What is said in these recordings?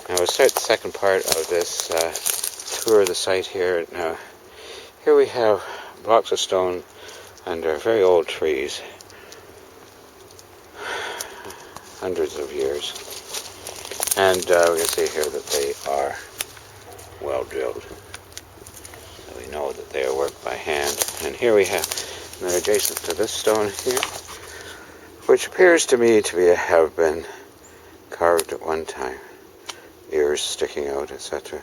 Now we'll start the second part of this tour of the site here. Now, here we have blocks of stone under very old trees, hundreds of years, and we can see here that they are well drilled. So we know that they are worked by hand. And here we have, and they're adjacent to this stone here, which appears to me to have been carved at one time, ears sticking out, etc.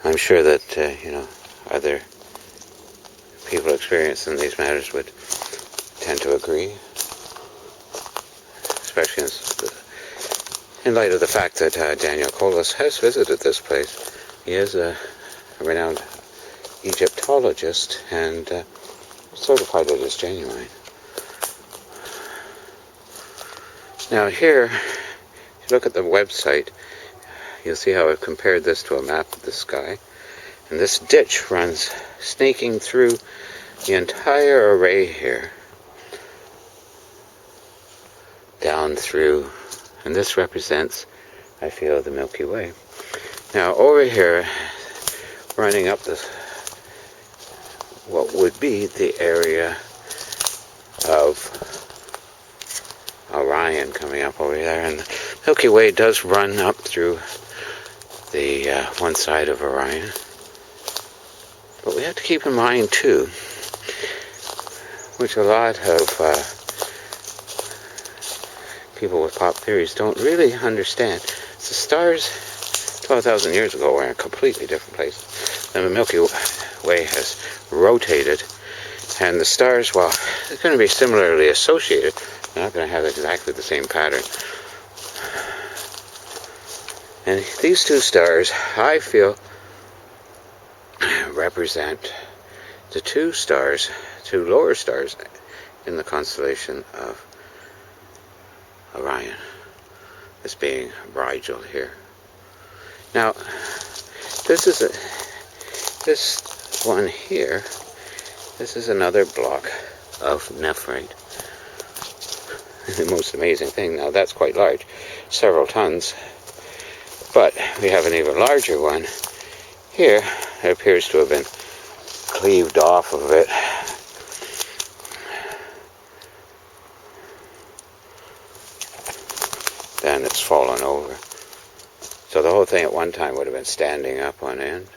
I'm sure that other people experienced in these matters would tend to agree, especially in light of the fact that Daniel Colas has visited this place. He is a renowned Egyptologist and certified it as genuine. Now here, if you look at the website, you'll see how I've compared this to a map of the sky. And this ditch runs snaking through the entire array here, down through, and this represents, I feel, the Milky Way. Now over here, running up this, what would be the area of Orion coming up over there, and the Milky Way does run up through the one side of Orion. But we have to keep in mind too, which a lot of people with pop theories don't really understand. The stars 12,000 years ago were in a completely different place. And the Milky Way has rotated, and the stars, well, they're going to be similarly associated. They're not going to have exactly the same pattern. And these two stars, I feel, represent the two lower stars in the constellation of Orion, this being Rigel here. Now, this one here, this is another block of nephrite. The most amazing thing, now that's quite large, several tons, but we have an even larger one here. It appears to have been cleaved off of it. Then it's fallen over. So the whole thing at one time would have been standing up on end.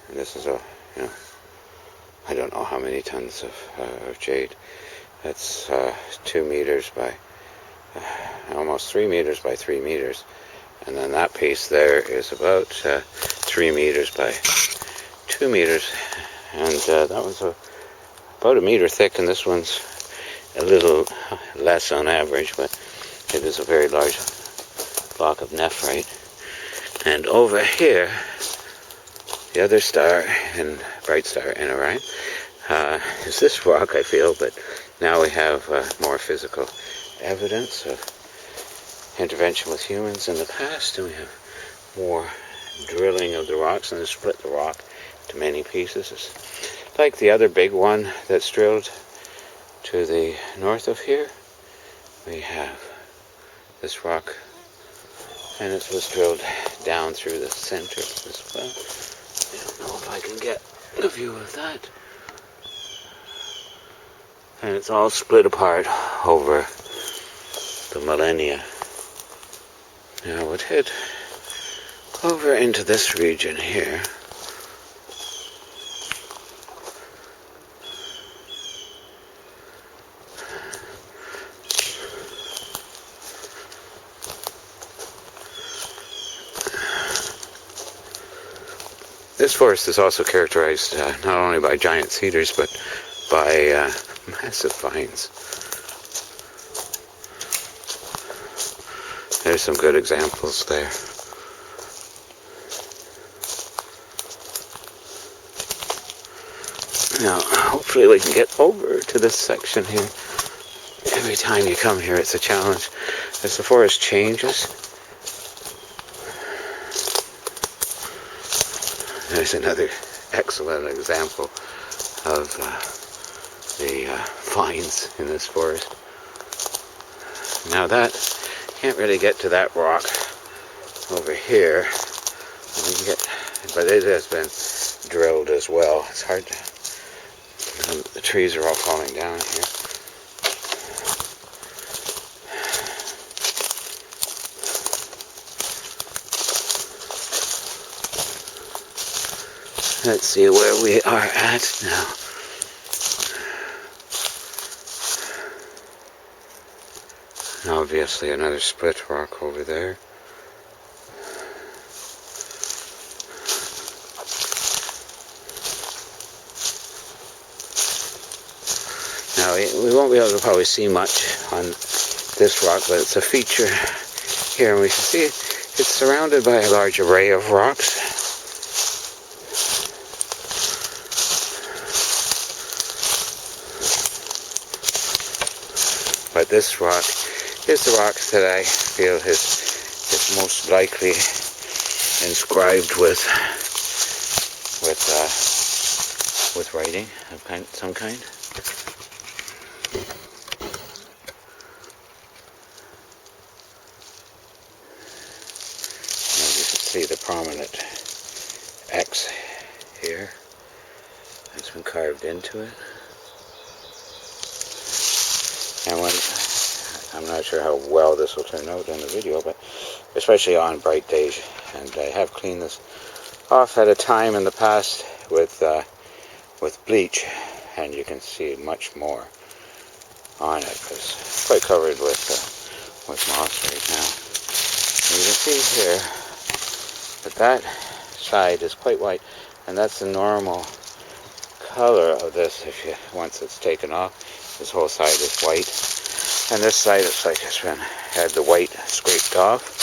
And this is I don't know how many tons of jade. That's 2 meters by, almost 3 meters by 3 meters. And then that piece there is about 3 meters by 2 meters. And that one's about a meter thick, and this one's a little less on average, but it is a very large block of nephrite. And over here, the other star, and bright star in Orion, is this rock, I feel, but now we have more physical evidence of intervention with humans in the past, and we have more drilling of the rocks, and they split the rock into many pieces. It's like the other big one that's drilled to the north of here. We have this rock, and it was drilled down through the center as well. I don't know if I can get a view of that. And it's all split apart over the millennia. Now we'll head over into this region here. This forest is also characterized not only by giant cedars, but by massive vines. There's some good examples there. Now, hopefully we can get over to this section here. Every time you come here, it's a challenge. As the forest changes, there's another excellent example of the vines in this forest. Now that, can't really get to that rock over here. But it has been drilled as well. It's hard to, the trees are all falling down here. Let's see where we are at now. Obviously another split rock over there. Now we won't be able to probably see much on this rock, but it's a feature here, and we can see it's surrounded by a large array of rocks. But this rock is the rock that I feel is most likely inscribed with writing of some kind. Now you can see the prominent X here that's been carved into it. And I'm not sure how well this will turn out in the video, but especially on bright days. And I have cleaned this off at a time in the past with bleach, and you can see much more on it because it's quite covered with moss right now. And you can see here that that side is quite white, and that's the normal color of this. Once it's taken off, this whole side is white, and this side it's like it's had the white scraped off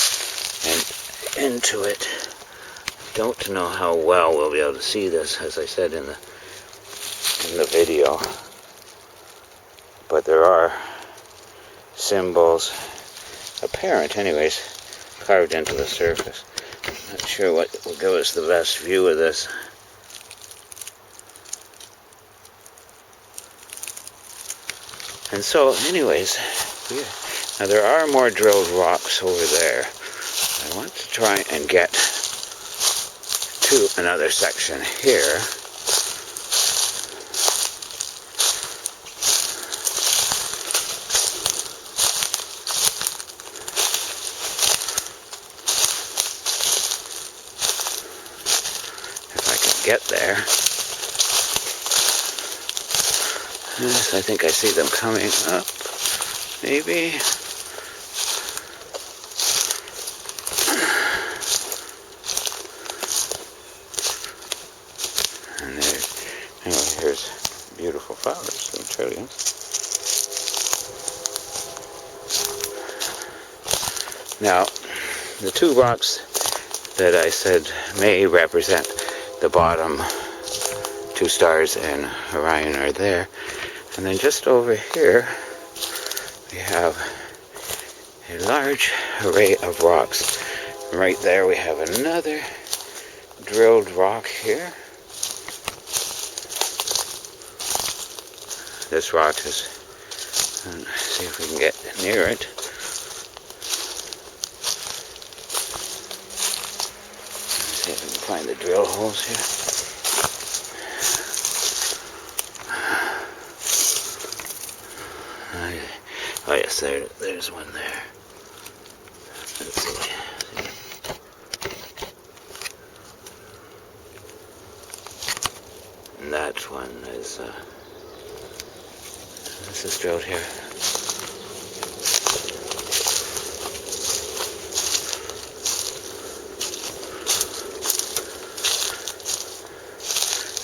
and into it. Don't know how well we'll be able to see this, as I said in the video, but there are symbols, apparent anyways, carved into the surface. Not sure what will give us the best view of this. And so, anyways, now there are more drilled rocks over there. I want to try and get to another section here. If I can get there. Yes, I think I see them coming up, maybe. And here's beautiful flowers, some trilliums. Now, the two rocks that I said may represent the bottom two stars in Orion are there. And then just over here, we have a large array of rocks. Right there we have another drilled rock here. This rock is, let's see if we can get near it. Let's see if we can find the drill holes here. Oh yes, there's one there. Let's see. And that one is, this is drilled here.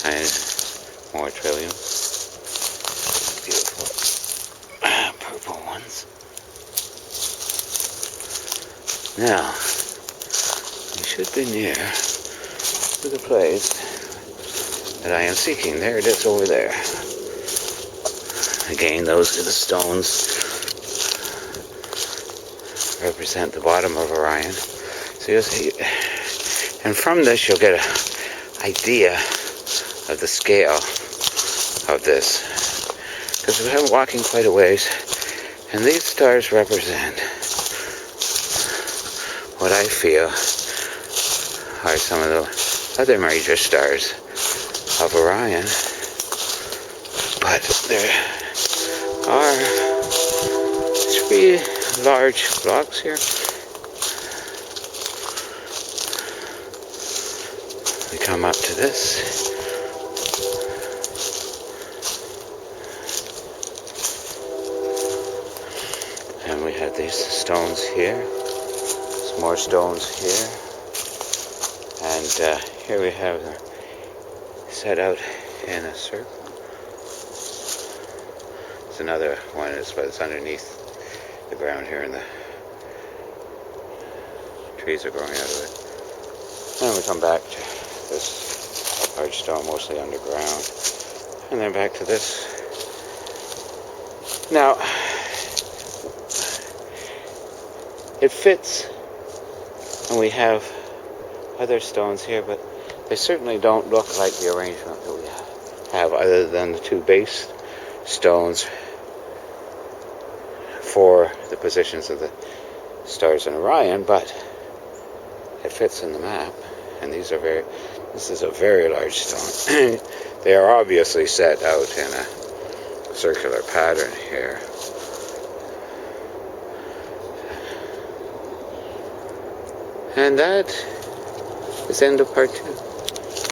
And more trillium. Beautiful purple ones. Now, we should be near to the place that I am seeking. There it is over there. Again, those are the stones represent the bottom of Orion. So you'll see, and from this you'll get an idea of the scale of this. Because we've been walking quite a ways, And these stars represent what I feel are some of the other major stars of Orion. But there are 3 large blocks here. We come up to this. And we have these stones here. Some more stones here. And here we have them set out in a circle. There's another one, but it's underneath the ground here, and the trees are growing out of it. And we come back to this large stone, mostly underground. And then back to this. Now, it fits, and we have other stones here, but they certainly don't look like the arrangement that we have, other than the 2 base stones for the positions of the stars in Orion, but it fits in the map. And this is a very large stone. They are obviously set out in a circular pattern here. And that is the end of part 2.